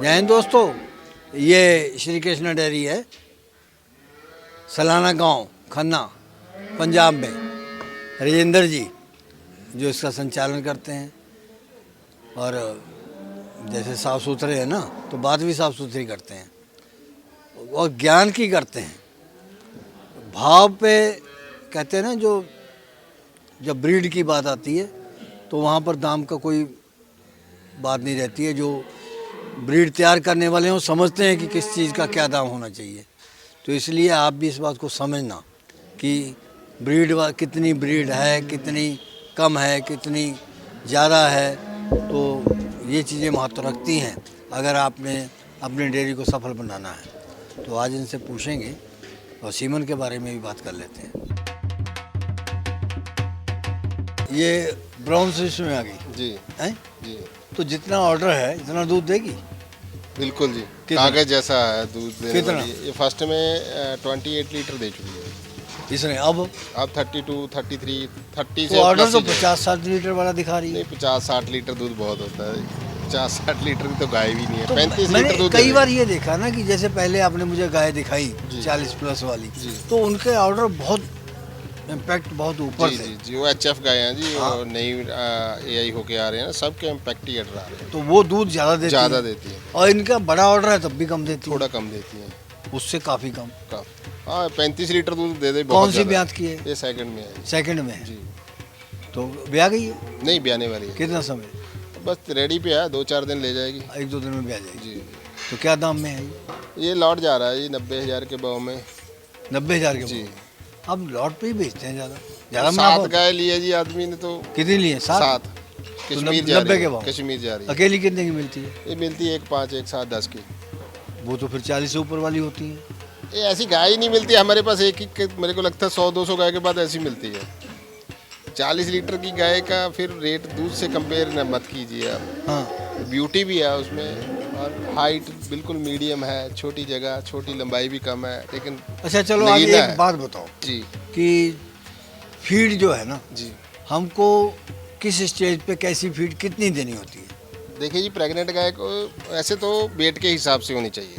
जय हिंद दोस्तों, ये श्री कृष्ण डेयरी है, सलाना गांव खन्ना पंजाब में। राजेंद्र जी जो इसका संचालन करते हैं और जैसे साफ़ सुथरे हैं ना, तो बात भी साफ़ सुथरी करते हैं और ज्ञान की करते हैं। भाव पे कहते हैं ना, जो जब ब्रीड की बात आती है तो वहाँ पर दाम का कोई बात नहीं रहती है। जो ब्रीड तैयार करने वाले हैं वो समझते हैं कि किस चीज़ का क्या दाम होना चाहिए। तो इसलिए आप भी इस बात को समझना कि कितनी ब्रीड है, कितनी कम है, कितनी ज़्यादा है, तो ये चीज़ें महत्व रखती हैं अगर आपने अपनी डेयरी को सफल बनाना है। तो आज इनसे पूछेंगे और सीमन के बारे में भी बात कर लेते हैं। ये ब्राउन स्विच में आ गई जी हैं? जी तो जितना ऑर्डर है इतना दूध देगी? बिल्कुल जी, कितना? कागज जैसा है दूध देने कितना? वाली। ये फर्स्ट में 28 लीटर दे चुकी है। इसने अब 32, 33, 30 से तो ऑर्डर प्लस तो ही जाएगा। 50-60 लीटर वाला दिखा रही है। नहीं, 50-60 लीटर दूध बहुत होता है। 50-60 लीटर भी तो गाय भी नहीं है। तो 35 मैंने लीटर दूध कई दे बार ये देखा ना कि जैसे पहले आपने मुझे गाय दिखाई जी। 40 प्लस वाली, जी। तो उनके ऑर्डर बहुत इम्पैक्ट बहुत ऊपर जी थे। जी जी, वो HF गाय हैं जी। हाँ। वो नई AI होके आ रहे हैं ना, सबके इम्पैक्ट ही आ रहे हैं। तो वो दूध ज़्यादा देती ज़्यादा है। देती है, और इनका बड़ा ऑर्डर है तब भी कम देती थोड़ा कम देती है। है, उससे काफ़ी कम। हाँ, 35 लीटर दूध दे दे। कौन बहुत सी ज़्यादा। ब्यात की है? ये सेकंड में है सेकंड में है। जी। तो ब्याह गई है? नहीं, ब्याने वाली है। कितना समय? बस रेडी पे है, 2-4 दिन ले जाएगी। 1-2 दिन में ब्याह जाएगी। जी, तो क्या दाम में है ये लौट जा रहा है जी 90,000 के भाव में। 90,000 के जी। भाव? अब लॉट पे ही बेचते हैं ज़्यादा 7 गाय लिए जी आदमी ने तो। कितनी लिए? 7? 7 कश्मीर जा 90 रही के है। भाव? कश्मीर जा रही है। अकेली कितने की मिलती है? ये मिलती है 1.5, 1.7, 10 की। वो तो फिर 40 से ऊपर वाली होती है। ये ऐसी गाय ही नहीं मिलती हमारे पास। एक मेरे को लगता है 100-200 गाय के बाद ऐसी मिलती है। 40 लीटर की गाय का फिर रेट दूध से कंपेयर न मत कीजिए आप। हाँ, ब्यूटी भी है उसमें और हाइट बिल्कुल मीडियम है। छोटी जगह, छोटी लंबाई भी कम है, लेकिन अच्छा चलो आज नगीना एक है। बात बताओ जी कि फीड जो है ना, जी। हमको किस स्टेज पे कैसी फीड कितनी देनी होती है? देखिए जी, प्रेग्नेंट गाय को ऐसे तो वेट के हिसाब से होनी चाहिए,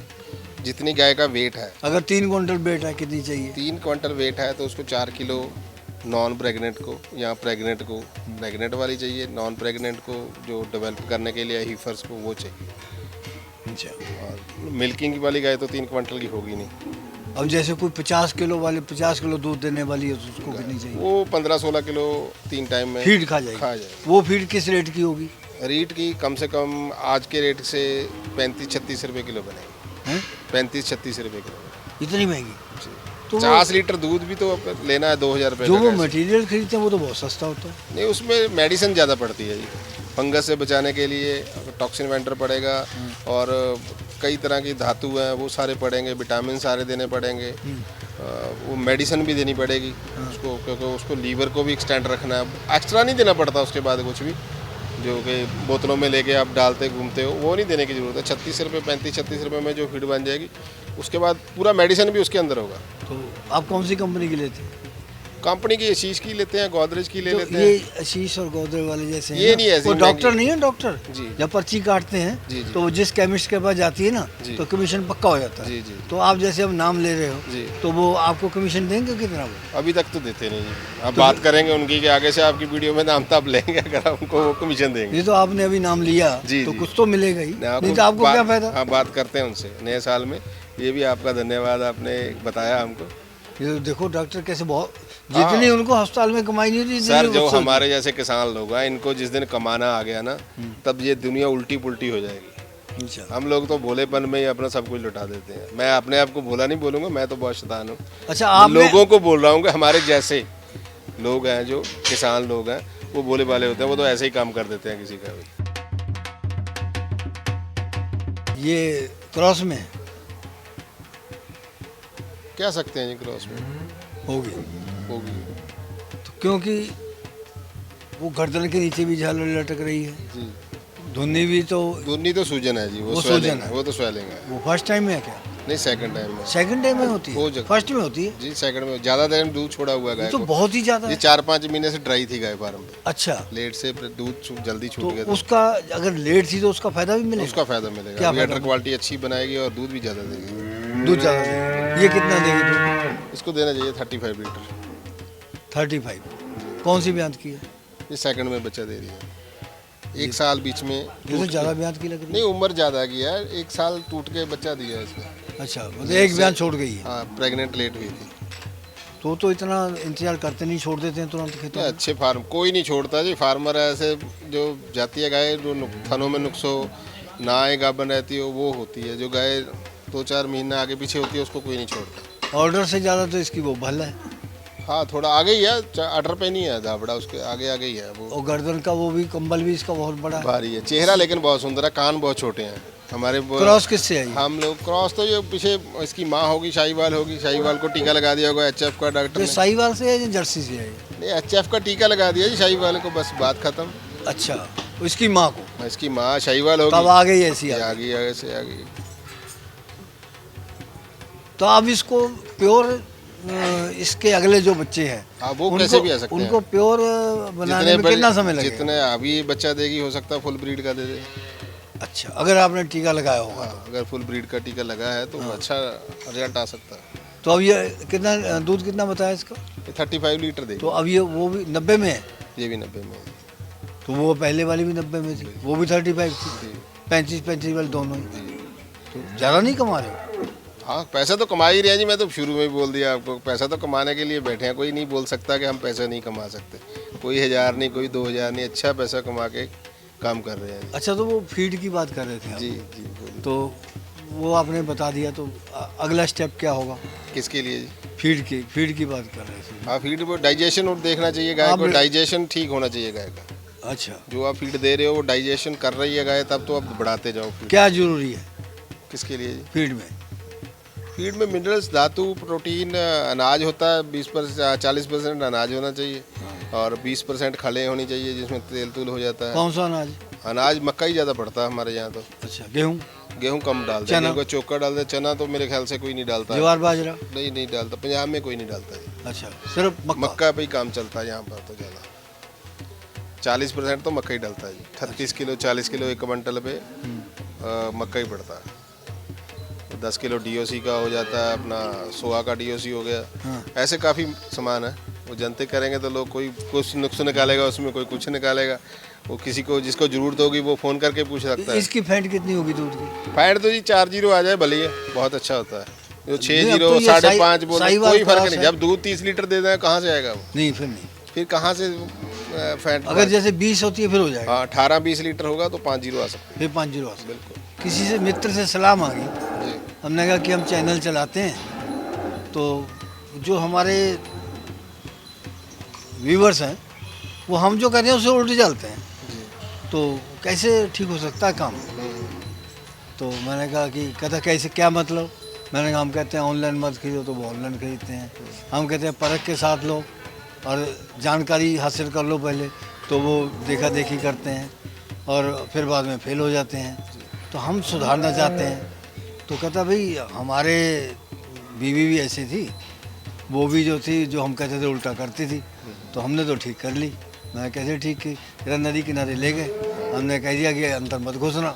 जितनी गाय का वेट है। अगर 3 क्विंटल वेट है कितनी चाहिए? 3 क्विंटल वेट है तो उसको 4 किलो नॉन प्रेग्नेंट को या प्रेग्नेंट को, प्रेग्नेंट वाली चाहिए। नॉन प्रेग्नेंट को जो डेवलप करने के लिए हीफर्स को वो चाहिए। अच्छा, और मिल्किंग वाली गाय तो 3 क्विंटल की होगी नहीं। अब जैसे कोई 50 किलो वाली 50 किलो दूध देने वाली है तो उसको कितनी चाहिए? वो 15-16 किलो 3 टाइम में फीड खा जाएगी? खा जाएगी। वो फीड किस रेट की होगी? रेट की कम से कम आज के रेट से 35-36 रुपये किलो बनेगी। हैं? 35-36 रुपये किलो। इतनी महंगी? तो वो- 50 लीटर दूध भी तो लेना है 2,000 रुपये जो का वो कैसे? मटेरियल खरीदते हैं वो तो बहुत सस्ता होता है। नहीं, उसमें मेडिसिन ज़्यादा पड़ती है जी। फंगस से बचाने के लिए टॉक्सिन वेंडर पड़ेगा और कई तरह की धातु हैं वो सारे पड़ेंगे, विटामिन सारे देने पड़ेंगे। वो मेडिसिन भी देनी पड़ेगी उसको, क्योंकि उसको लीवर को भी एक्सटेंड रखना है। एक्स्ट्रा नहीं देना पड़ता उसके बाद कुछ भी, जो कि बोतलों में लेके आप डालते घूमते हो, वो नहीं देने की ज़रूरत है। 36 रुपये 35-36 रुपये में जो फीड बन जाएगी, उसके बाद पूरा मेडिसिन भी उसके अंदर होगा। तो आप कौन सी कंपनी की लेते हैं? कंपनी की आशीष की लेते हैं, गोदरेज की ले तो लेते हैं। ये आशीष और गोदरेज वाले जैसे हैं ये ना, नहीं ऐसी वो डॉक्टर महंगी। नहीं है डॉक्टर? जी। जब पर्ची काटते हैं जी, जी। तो वो जिस केमिस्ट के पास जाती है ना, जी। तो कमीशन पक्का हो जाता है। जी, जी। तो आप जैसे अब नाम ले रहे हो जी। तो वो आपको कमीशन देंगे कितना? वो अभी तक तो देते नहीं जी। अब तो बात करेंगे उनकी कि आगे से आपकी वीडियो में नाम तब लेंगे अगर हमको वो कमीशन देंगे। ये तो आपने अभी नाम लिया जी, तो जी। कुछ तो मिलेगा ही, नहीं तो आपको क्या फायदा? हाँ, बात करते हैं उनसे नए साल में। ये भी आपका धन्यवाद, आपने बताया हमको। ये तो देखो डॉक्टर कैसे बहुत, जितनी उनको अस्पताल में कमाई नहीं होती सर, जितनी जो उससे- हमारे जैसे किसान लोग हैं, इनको जिस दिन कमाना आ गया ना, तब ये दुनिया उल्टी पुल्टी हो जाएगी। अच्छा, हम लोग तो भोलेपन में ही अपना सब कुछ लुटा देते हैं। मैं अपने आप को भोला नहीं बोलूँगा, मैं तो बहुत शैतान हूँ। अच्छा आपने लोगों को बोल रहा हूँ कि हमारे जैसे लोग हैं, जो किसान लोग हैं, वो भोले भाले होते हैं। वो तो ऐसे ही काम कर देते हैं किसी का भी। ये क्रॉस में कह सकते हैं जी, क्रॉस में होगी होगी। तो, क्योंकि वो गर्दन के नीचे भी झालर लटक रही है, जी, धुन्नी भी तो। धुन्नी तो सूजन है जी, वो वो सूजन swelling है। वो तो स्वेलिंग है। वो फर्स्ट टाइम है क्या? नहीं सेकंड टाइम में। सेकंड टाइम में होती हो है, जाती फर्स्ट में होती है? जी सेकंड में। ज़्यादा टाइम दूध छोड़ा हुआ है ये गाय तो को। बहुत ही ज़्यादा ये है। 4-5 महीने से ड्राई थी गाय फार्म पे। अच्छा, लेट से दूध जल्दी छूट तो गया था। उसका अगर लेट थी तो उसका फायदा भी मिलेगा? उसका फायदा मिलेगा। क्या अभी फायदा अडर क्वालिटी अच्छी बनाएगी और दूध भी ज़्यादा देगी। दूध ज़्यादा देगी। ये कितना देगी दूध? इसको देना चाहिए 35 लीटर। 35। कौन सी ब्यात की है? ये सेकंड में बच्चा दे रही है। 1 साल बीच में ये तो टूट ज़्यादा के- ब्यात की लग रही नहीं है। उम्र ज़्यादा की है। 1 साल टूट के बच्चा दिया है इसने। अच्छा, मतलब एक ब्यात छोड़ गई है। हाँ प्रेग्नेंट लेट हुई थी। तो इतना इंतजार करते नहीं, छोड़ देते हैं तुरंत खेतों ये में। अच्छे फार्म कोई नहीं छोड़ता जी। फार्मर ऐसे जो जाती है गाय जो थनों में नुक्स हो ना आए गाभन रहती हो वो होती है। जो गाय 2-4 महीने आगे पीछे होती है उसको कोई नहीं छोड़ता। ऑर्डर से ज़्यादा तो इसकी वो भल है। हाँ थोड़ा आगे ही है। अडर पे नहीं है धाबड़ा, उसके आगे आगे ही है वो। और गर्दन का वो भी कंबल भी इसका बहुत बड़ा है। भारी है। चेहरा लेकिन बहुत सुंदर है। कान बहुत छोटे हैं हमारे क्रॉस किससे है ये? हम लोग क्रॉस तो ये पीछे इसकी माँ होगी शाहीवाल होगी। शाहीवाल को टीका लगा दिया होगा HF का डॉक्टर ये ने। साहिवाल से है या जर्सी से है ये? नहीं HF का टीका लगा दिया जी शाहीवाल को, बस बात खत्म। अच्छा, तो इसकी माँ को इसकी माँ शाहीवाल होगी। तब आ गई ऐसी ये आ आ गई। गई आगे से आ गई। तो अब इसको प्योर इसके अगले जो बच्चे हैं हाँ वो कैसे भी आ सकते उनको हैं। प्योर बनाने में बड़े- कितना समय लगेगा? जितने अभी बच्चा देगी हो सकता है फुल ब्रीड का दे दे। अच्छा, अगर आपने टीका लगाया होगा हाँ अगर फुल ब्रीड का टीका लगा है तो अच्छा रिजल्ट आ सकता है। तो अब ये कितना दूध कितना बताया इसका? ये 35 लीटर देगी। तो अब ये वो भी 90 में है? ये भी 90 में है। तो वो पहले वाली भी 90 में थी, वो भी 35 थी। जी 35 वाली दोनों ही। जी। तो ज़्यादा नहीं कमा रहे हो? हाँ पैसा तो कमा ही रहे हैं जी। मैं तो शुरू में ही बोल दिया आपको, पैसा तो कमाने के लिए बैठे हैं। कोई नहीं बोल सकता कि हम पैसा नहीं कमा सकते। कोई 1000 नहीं, कोई 2000 नहीं, अच्छा पैसा कमा के काम कर रहे हैं। अच्छा, तो वो फीड की बात कर रहे थे आप। जी जी बोलिए। तो वो आपने बता दिया, तो अगला स्टेप क्या होगा? किसके लिए जी? फीड की बात कर रहे थे। हाँ फीड वो डाइजेशन और देखना चाहिए गाय को। आप- डाइजेशन ठीक होना चाहिए गाय का। अच्छा, जो आप फीड दे रहे हो वो डाइजेशन कर रही है गाय, तब तो आप बढ़ाते जाओ फीड। क्या जरूरी है किसके लिए जी? फीड में? फीड में मिनरल्स, धातु, प्रोटीन, अनाज होता है 40% अनाज होना चाहिए और 20% खले होनी चाहिए जिसमें तेल तूल हो जाता है। कौन सा अनाज? अनाज मक्का ही ज़्यादा पड़ता है हमारे यहाँ तो। अच्छा, गेहूँ, गेहूँ कम डालते चना? हैं। गेहूँ का चोकर डालते हैं। चना तो मेरे ख्याल से कोई नहीं डालता है। ज्वार बाजरा? नहीं डालता। पंजाब में कोई नहीं डालता है। अच्छा, सिर्फ मक्का? मक्का पे ही काम चलता है यहाँ पर तो ज़्यादा। 40% तो मक्का ही डालता है जी। 38 किलो 40 किलो एक क्विंटल पे मक्का ही पड़ता है। 10 किलो DOC का हो जाता है अपना। सोया का DOC हो गया। हाँ। ऐसे काफ़ी सामान है। वो जनते करेंगे तो लोग कोई कुछ नुक्स निकालेगा उसमें, कोई कुछ निकालेगा। वो किसी को जिसको ज़रूरत होगी वो फ़ोन करके पूछ सकता है। इसकी फैट कितनी होगी दूध की? फैट तो जी 4 जीरो आ जाए भले ही है, बहुत अच्छा होता है। जो 6 नहीं, अब जीरो तो ये 5.5 बोले साहिवाल कोई फर्क क्रॉस नहीं। है। जब दूध 30 लीटर दे दें कहाँ से आएगा वो? नहीं, फिर नहीं। फिर कहाँ से फैट? अगर जैसे 20 होती है फिर हो जाएगा। हाँ 18-20 लीटर होगा तो 5 जीरो आ सकते फिर 5 जीरो आ सकता है। बिल्कुल किसी से मित्र से सलाम आ गई, हैं जी। हमने कहा कि हम चैनल चलाते हैं, तो जो हमारे व्यूवर्स हैं वो हम जो कर रहे हैं उसे उल्टे चलते हैं, तो कैसे ठीक हो सकता है काम? तो मैंने कहा कि कहता कैसे, क्या मतलब? मैंने कहा हम कहते हैं ऑनलाइन मत खरीदो, तो वो ऑनलाइन खरीदते हैं। हम कहते हैं परख के साथ लो और जानकारी हासिल कर लो पहले, तो वो देखा देखी करते हैं और फिर बाद में फेल हो जाते हैं। तो हम सुधारना चाहते हैं। तो कहता भाई हमारे बीवी भी ऐसी थी, वो भी जो थी जो हम कहते थे उल्टा करती थी, तो हमने तो ठीक कर ली। मैंने कैसे ठीक की? कहता नदी किनारे ले गए, हमने कह दिया कि अंदर मत घुसना,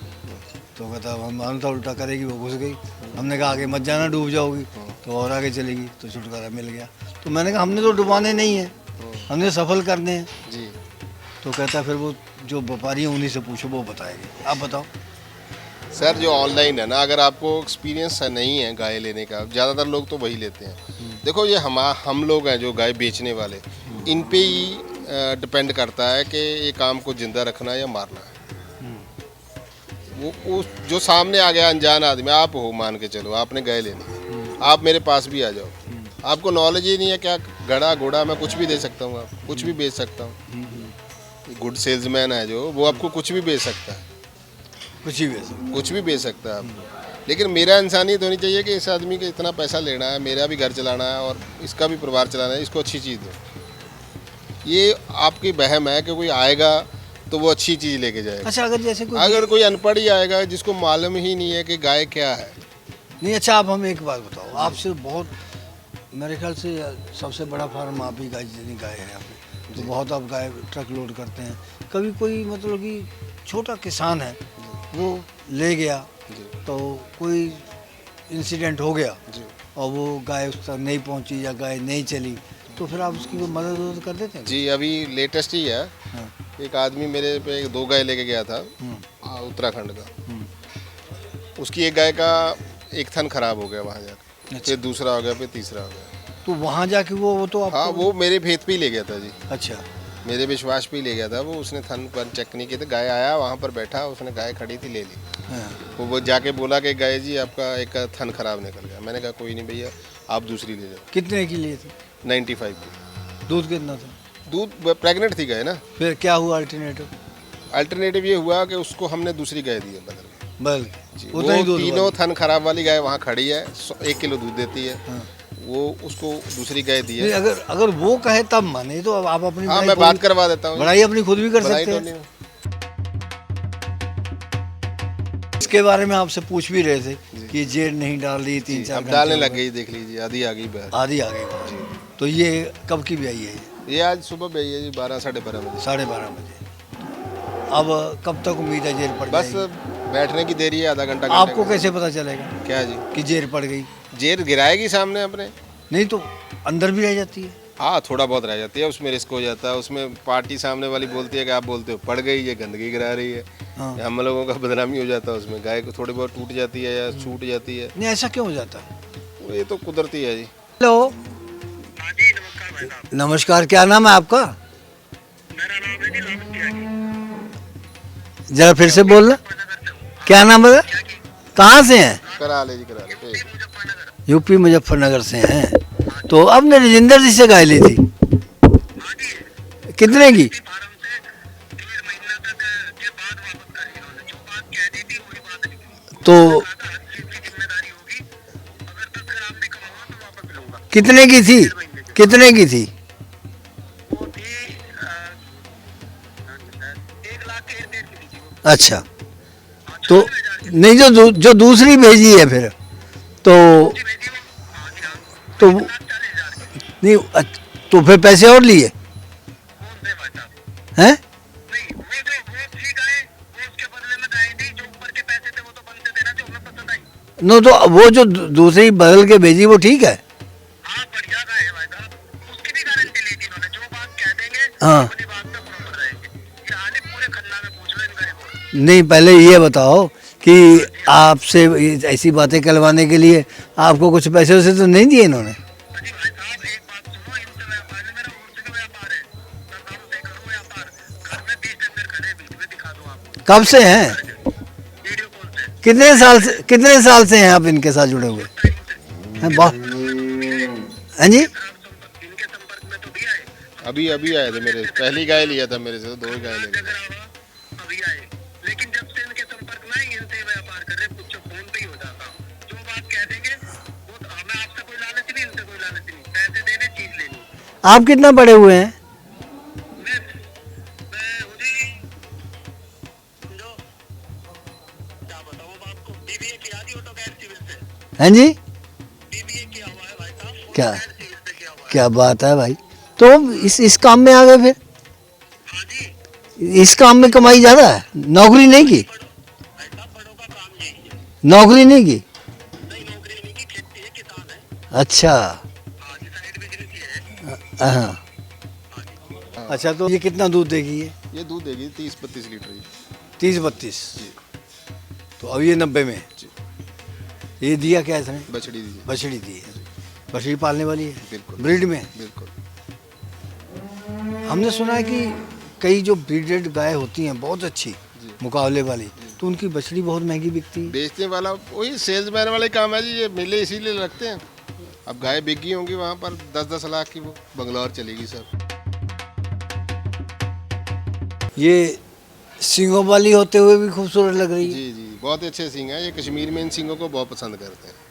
तो कहता हम तो उल्टा करेगी, वो घुस गई। हमने कहा आगे मत जाना, डूब जाओगी, तो और आगे चलेगी, तो छुटकारा मिल गया। तो मैंने कहा हमने तो डुबाने नहीं है, हमने सफल करने हैं। जी। तो कहता फिर वो जो व्यापारी हैं उन्हीं से पूछो, वो बताएंगे। आप बताओ। सर जो ऑनलाइन है ना, अगर आपको एक्सपीरियंस नहीं है गाय लेने का, ज़्यादातर लोग तो वही लेते हैं। देखो ये हम लोग हैं जो गाय बेचने वाले, इन पे ही डिपेंड करता है कि ये काम को जिंदा रखना है या मारना है। वो जो सामने आ गया अनजान आदमी, आप हो मान के चलो, आपने गाय लेनी है, आप मेरे पास भी आ जाओ, आपको नॉलेज ही नहीं है क्या गड़ा घोड़ा मैं कुछ भी दे सकता हूँ, आप कुछ भी बेच सकता हूँ। गुड सेल्समैन है जो, वो आपको कुछ भी बेच सकता है, कुछ ही वैसे। कुछ भी बेच सकता है आपको। लेकिन मेरा इंसानियत होनी चाहिए कि इस आदमी को इतना पैसा लेना है, मेरा भी घर चलाना है और इसका भी परिवार चलाना है, इसको अच्छी चीज़ दो। ये आपकी वहम है कि कोई आएगा तो वो अच्छी चीज़ लेके जाएगा। अच्छा, अगर जैसे कोई अगर कोई अनपढ़ ही आएगा जिसको मालूम ही नहीं है कि गाय क्या है, नहीं अच्छा, आप हमें एक बात बताओ, आपसे बहुत मेरे ख्याल से सबसे बड़ा फार्म आप ही गाय जितनी गाय है यहाँ पे, तो बहुत आप गाय ट्रक लोड करते हैं। कभी कोई मतलब कि छोटा किसान है वो ले गया तो कोई इंसिडेंट हो गया और वो गाय उस तक नहीं पहुंची या गाय नहीं चली, तो फिर आप उसकी कोई मदद कर देते हैं? जी अभी लेटेस्ट ही है। हाँ। एक आदमी मेरे पे 2 गाय लेके गया था उत्तराखंड का। उसकी एक गाय का एक थन खराब हो गया वहाँ जाकर, फिर दूसरा हो गया, फिर तीसरा हो गया। तो वहाँ जाके वो तो आप हाँ वो मेरे भेद पे ही ले गया था जी। अच्छा, मेरे विश्वास पे ही ले गया था वो। उसने थन पर चेक नहीं किया था, गाय आया वहाँ पर बैठा, उसने गाय खड़ी थी ले ली। हाँ। वो जाके बोला कि गाय जी आपका एक थन खराब निकल गया। मैंने कहा कोई नहीं भैया, आप दूसरी ले जाओ। कितने की लिए थे? 95 की। दूध कितना था? दूध प्रेग्नेंट थी गाय ना। फिर क्या हुआ अल्टरनेटिव? अल्टरनेटिव ये हुआ कि उसको हमने दूसरी गाय दी है बदल में। बल जी, उतना ही वो दूध तीनों वाली। थन खराब वाली गाय वहाँ खड़ी है, 1 किलो दूध देती है। हाँ। वो उसको दूसरी गाय दी नहीं, है। अगर अगर वो कहे तब माने तो अब आप अपनी हाँ बड़ाई मैं खुद बात भी- करवा देता हूँ। बड़ाई अपनी खुद भी कर बधाई सकते तो हैं। नहीं। इसके बारे में आपसे पूछ भी रहे थे कि जेड नहीं डाल रही 3-4 अब डालने घंटे लग गई, देख लीजिए आधी आ गई बैल। आधी आ गई। तो ये कब की भी आई है? ये आज सुबह भी आई है जी 12 साढ़े 12 बजे। 12:30 बजे। अब कब तक उम्मीद है जेर पड़ बस जाएगी? बैठने की देरी है, आधा घंटा आपको कैसे पता चलेगा क्या जी? कि जेर पड़ गई? जेर गिराएगी सामने अपने। नहीं तो अंदर भी रह जाती है। हाँ थोड़ा बहुत रह जाती है, उसमें रिस्क हो जाता है। उसमें पार्टी सामने वाली बोलती है कि आप बोलते हो पड़ गई, ये गंदगी गिरा रही है। हाँ। हम लोगों का बदनामी हो जाता है उसमें। गाय को थोड़ी बहुत टूट जाती है या छूट जाती है, नहीं ऐसा क्यों हो जाता है? ये तो कुदरती है जी। हेलो, हाँ जी नमस्कार भाई साहब। नमस्कार, क्या नाम है आपका? मेरा नाम है जी लालू त्यागी। जरा फिर से बोलना, मुजफ्फरनगर से हूँ। क्या नाम है? कहाँ से हैं? करा ले जी, करा ले। मुजफ्फरनगर। यूपी मुजफ्फरनगर से हैं। तो अब ने राजेंद्र जी से गाय ली थी, हाँ जी। कितने की? फार्म से 1.5 महीना तक के बाद वापस करी इन्होंने। जो बात कह दी थी वही बात निकली। तो कहा था हर चीज की जिम्मेदारी होगी, अगर तक खराब नहीं कमाऊंगा तो वापस लूंगा। कितने की थी? कितने की थी? वो थी 1 लाख के 1.5 की थी वो। अच्छा, तो नहीं जो दूसरी भेजी है फिर तो भेजी वो। हाँ जी हाँ। तो 1,40,000 की। नहीं तो फिर पैसे और लिए कौन से भाई साहब? हैं? नहीं वो ठीक है, वो उसके बदले में गाय दी। जो ऊपर के पैसे थे वो तो बनते थे ना, जो हमें पसंद आई। नो तो वो जो दूसरी बदल के भेजी वो ठीक है। हाँ बढ़िया गाय है भाई साहब। उसकी भी गारंटी ली थी इन्होंने। जो बात कह देंगे हाँ। अपनी बात पे बराबर रहेंगे। ये हाल ही पूरे खन्ना में पूछ लो इन गरीबों को। नहीं पहले ये बताओ कि आपसे ऐसी बातें करवाने के लिए आपको कुछ पैसे वैसे तो नहीं दिए इन्होंने? अजी भाई साहब एक बात सुनो, इनसे व्यापार है मेरा, उनसे भी व्यापार है। सरदारों से करो व्यापार। घर में 20 डंगर खड़े हैं, बीच में दिखा दूं आपको कब से हैं? वीडियो कॉल से। कितने साल से हैं आप इनके साथ जुड़े हुए हैं? बहुत हैं जी। इनके संपर्क में तो भी आए। अभी अभी आए थे मेरे, पहली गाय लिया था मेरे से, तो 2 ही गाय ले गए। अभी आए, लेकिन जब से इनके संपर्क में आए, इनसे व्यापार कर रहे, कुछ फोन पे ही हो जाता। जो बात कह देंगे वो तो, हमें आपसे कोई लालच नहीं, इनसे कोई लालच नहीं। पैसे देने, चीज लेनी। आप कितना पढ़े हुए हैं? मैं उसी जो क्या बताऊं आपको, बीबीए किया थी ऑटो कैड सिविल से। हैं जी? बीबीए किया हुआ है भाई साहब। क्या ऑटो कैड सिविल से किया हुआ है। क्या बात है भाई, तो इस काम में आ गए फिर? हाँ जी। इस काम में कमाई ज़्यादा है, नौकरी नहीं की? भाई साहब बड़ों का काम यही है। नौकरी नहीं की? नहीं नौकरी नहीं की, खेती है, किसान है। अच्छा। हाँ जी साइड बिजनेस ही है। हाँ। अच्छा, तो ये कितना दूध देगी ये? ये दूध देगी 30-32 लीटर जी। 30-32। जी। तो अब ये 90 में जी। ये दिया क्या इसने? बछड़ी दीजिए। बछड़ी दी है। बछड़ी पालने वाली है बिल्कुल। ब्रीड में? बिल्कुल। हमने सुना है कि कई जो ब्रीडेड गाय होती हैं बहुत अच्छी मुकाबले वाली, तो उनकी बछड़ी बहुत महंगी बिकती है। बेचने वाला वही सेल्समैन वाले काम है जी, ये मेले इसीलिए लगते हैं। अब गाय बिकी होंगी वहाँ पर 10-10 लाख की, वो बंगलौर चलेगी सब। ये सींगों वाली होते हुए भी खूबसूरत लग रही है। जी जी बहुत अच्छे सींग हैं। ये कश्मीर में इन सींगों को बहुत पसंद करते हैं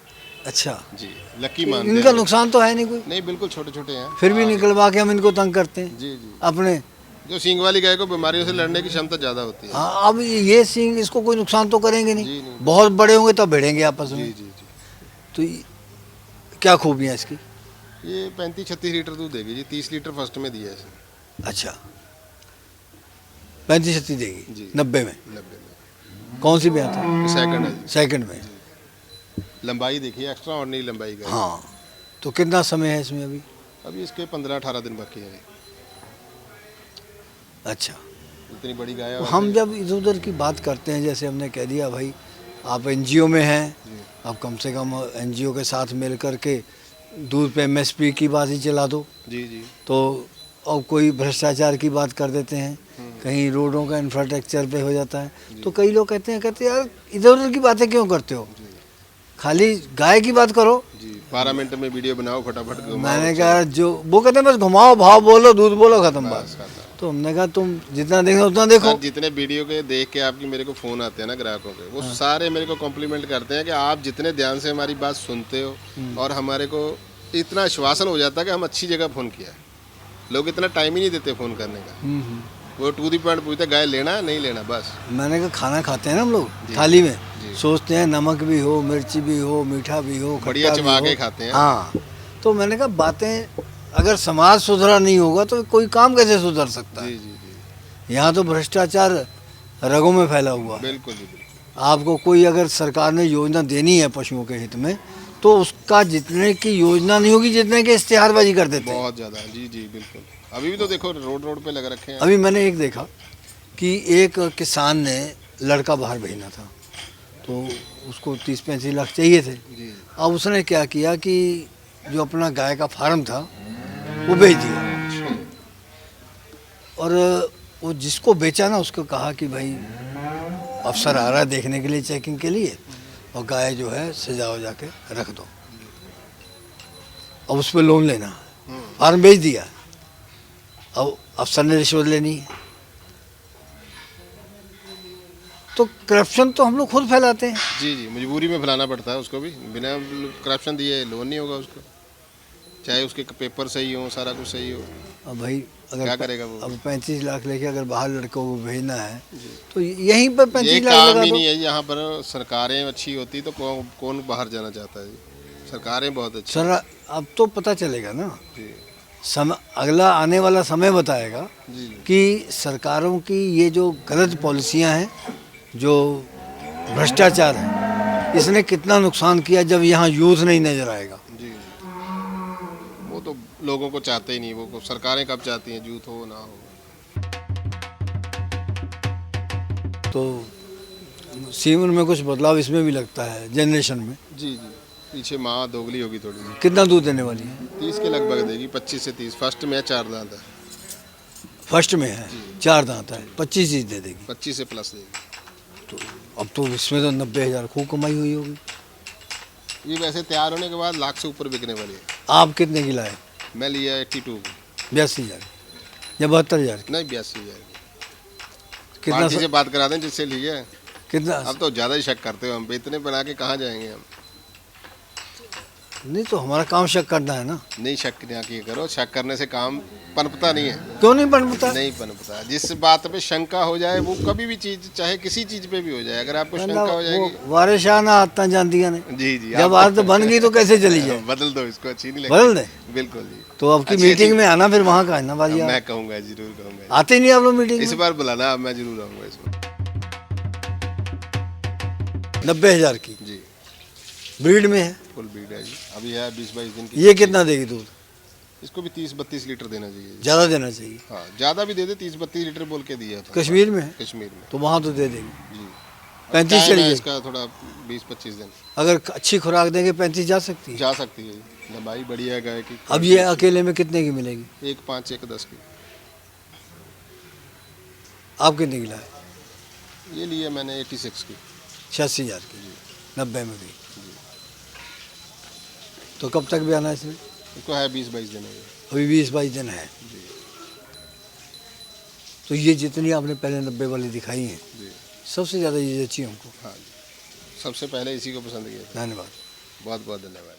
अच्छा, जी। लकी मानते इनका हैं। नुकसान तो है नहीं कोई? नहीं बिल्कुल छोटे छोटे हैं। फिर भी निकलवा के हम इनको तंग करते हैं जी जी। अपने। जो सींग वाली गाय को बीमारियों से लड़ने की क्षमता ज़्यादा होती है। हाँ, अब ये सींग इसको कोई नुकसान तो करेंगे जी, नहीं, नहीं। बहुत बड़े होंगे तब भिड़ेंगे आपस जी में। जी जी। तो क्या खूबियाँ इसकी? ये 35-36 लीटर दूध देगी जी। 30 लीटर फर्स्ट में दिया है इसने। अच्छा 35-36 देगी जी। 90 में? 90 में। कौन सी में आता है? सेकंड है जी। सेकंड में। लंबाई देखिए, एक्स्ट्रा ऑर्डिनरी लंबाई का है। हाँ तो कितना समय है इसमें अभी? अभी इसके 15-18 दिन बाकी है। अच्छा इतनी बड़ी गाय है। तो हम जब इधर उधर की बात करते हैं, जैसे हमने कह दिया भाई आप एनजीओ में हैं, आप कम से कम एनजीओ के साथ मिल कर के दूध पे एमएसपी की बात ही चला दो, जी जी। तो और कोई भ्रष्टाचार की बात कर देते हैं, कहीं रोडों का इंफ्रास्ट्रक्चर पे हो जाता है, तो कई लोग कहते हैं यार इधर उधर की बातें क्यों करते हो, खाली गाय की बात करो। जी 12 मिनट में वीडियो बनाओ, फटाफट घुमाओ। मैंने कहा जो वो कहते हैं बस घुमाओ, भाव बोलो, दूध बोलो, खत्म बात। बस खत्म। तो हमने कहा तुम जितना देखो उतना देखो। सर, जितने वीडियो के देख के आपकी मेरे को फ़ोन आते हैं ना ग्राहकों के, वो सारे मेरे को कॉम्प्लीमेंट करते हैं कि आप जितने ध्यान से हमारी बात सुनते हो, और हमारे को इतना आश्वासन हो जाता है कि हम अच्छी जगह फ़ोन किया है। लोग इतना टाइम ही नहीं देते फ़ोन करने का। वो टू दी पॉइंट पूछते, गाय लेना नहीं लेना, बस। मैंने कहा खाना खाते हैं ना हम लोग थाली में, सोचते हैं नमक भी हो, मिर्ची भी हो, मीठा भी हो, बढ़िया खट्टा भी चबा हो। के खाते हैं। हाँ तो मैंने कहा बातें, अगर समाज सुधरा नहीं होगा तो कोई काम कैसे सुधर सकता जी है? जी जी। यहाँ तो भ्रष्टाचार रगों में फैला हुआ है। बिल्कुल जी बिल्कुल। आपको कोई अगर सरकार ने योजना देनी है पशुओं के हित में, तो उसका जितने की योजना नहीं होगी जितने के इश्तेहारबाजी कर देते हैं। बहुत ज़्यादा। जी जी बिल्कुल। अभी भी तो देखो रोड रोड पे लगा रखे हैं। अभी मैंने एक देखा कि एक किसान ने लड़का बाहर भेजना था, तो उसको 30-35 लाख चाहिए थे। जी। अब उसने क्या किया कि जो अपना गाय का फार्म था वो बेच दिया, और वो जिसको बेचा ना उसको कहा कि भाई अफसर आ रहा है देखने के लिए, चेकिंग के लिए, और गाय जो है सजा वजा के रख दो, अब उस पर लोन लेना है। फार्म बेच दिया, अब अफसर ने रिश्वत लेनी है। तो करप्शन तो हम लोग खुद फैलाते हैं। जी जी, मजबूरी में फैलाना पड़ता है उसको भी। बिना करप्शन दिए लोन नहीं होगा उसको, चाहे उसके पेपर सही हो, सारा कुछ सही हो। अब भाई अगर क्या करेगा वो? अब 35 लाख लेके अगर बाहर लड़कों को भेजना है तो यहीं पर ये 35 लाख काम लगा ही दो। नहीं है। यहाँ पर सरकारें अच्छी होती तो कौन बाहर जाना चाहता है जी। सरकारें बहुत अच्छी। सर अब तो पता चलेगा ना, जी समय अगला आने वाला समय बताएगा जी कि सरकारों की ये जो गलत पॉलिसियां हैं, जो भ्रष्टाचार है, इसने कितना नुकसान किया जब यहाँ यूथ नहीं नजर आएगा। जी। वो तो लोगों को चाहते ही नहीं। वो सरकारें कब चाहती हैं यूथ हो ना हो। तो सीवन में कुछ बदलाव इसमें भी लगता है, जनरेशन में। जी जी। पीछे माँ दोगली होगी थोड़ी सी। कितना दूध देने वाली है? 30 के लगभग देगी, 25 से 30। फर्स्ट में 4 दांत है। फर्स्ट में है 4 दांत है, 25 चीज दे देगी। 25 से प्लस देगी। तो अब तो इसमें तो 90,000 खूब कमाई हुई होगी। ये वैसे तैयार होने के बाद लाख से ऊपर बिकने वाली है। आप कितने की लाए? मैं लिया 82 की। 82,000 या 72,000 की? नहीं 82,000 की। कितना पार्टी से बात करा दें जिससे लिया है। कितना? अब तो ज़्यादा ही शक करते हो हम पे। इतने बना के कहाँ जाएंगे हम। नहीं तो हमारा काम शक करना है ना। नहीं शक ना किया करो। शक करने से काम पनपता नहीं है। क्यों नहीं बनता? नहीं पनपता। जिस बात पे शंका हो जाए, वो कभी भी चीज, चाहे किसी चीज पे भी हो जाए, अगर आपको शंका हो जाएगी। वारिशाना आदतां जांदियां ने। जी जी। जब आदत बन गई तो कैसे चली जाए? बदल दो इसको, अच्छी नहीं लगती। बदल दे। बिल्कुल जी। तो आपकी अच्छी मीटिंग चीज- में आना, फिर वहाँ का है ना बाजी। मैं कहूँगा, जरूर कहूँगा। आते नहीं आप लोग मीटिंग इस में? बार बुलाना, अब मैं जरूर आऊँगा इस बार। 90,000 की जी। ब्रीड में है। फुल ब्रीड है जी। अभी है 20-22 दिन की। ये कितना देगी दूध? इसको भी 30-32 लीटर देना चाहिए जी। ज़्यादा देना चाहिए। हाँ, ज़्यादा भी दे दे। 30-32 लीटर बोल के दिया था। कश्मीर में है कश्मीर में। तो वहाँ तो दे देगी। जी। 35 टाइम चली है जाए। इसका थोड़ा 20-25 दिन अगर अच्छी खुराक देंगे 35 जा सकती है। जा सकती है जी। लंबाई बढ़िया है गाय की। अब ये अकेले में कितने की मिलेगी? 1.5 1.10 की। आप कितने की लाए? ये लिए मैंने 86 की। 86,000 की, 90 में भी। तो कब तक भी आना है इसमें? इसको है 20-22 दिन है। अभी 20-22 दिन है। जी तो ये जितनी आपने पहले 90 वाली दिखाई हैं, जी। सबसे ज़्यादा ये अच्छी हमको। हाँ जी। सबसे पहले इसी को पसंद किया था। धन्यवाद। बहुत बहुत धन्यवाद।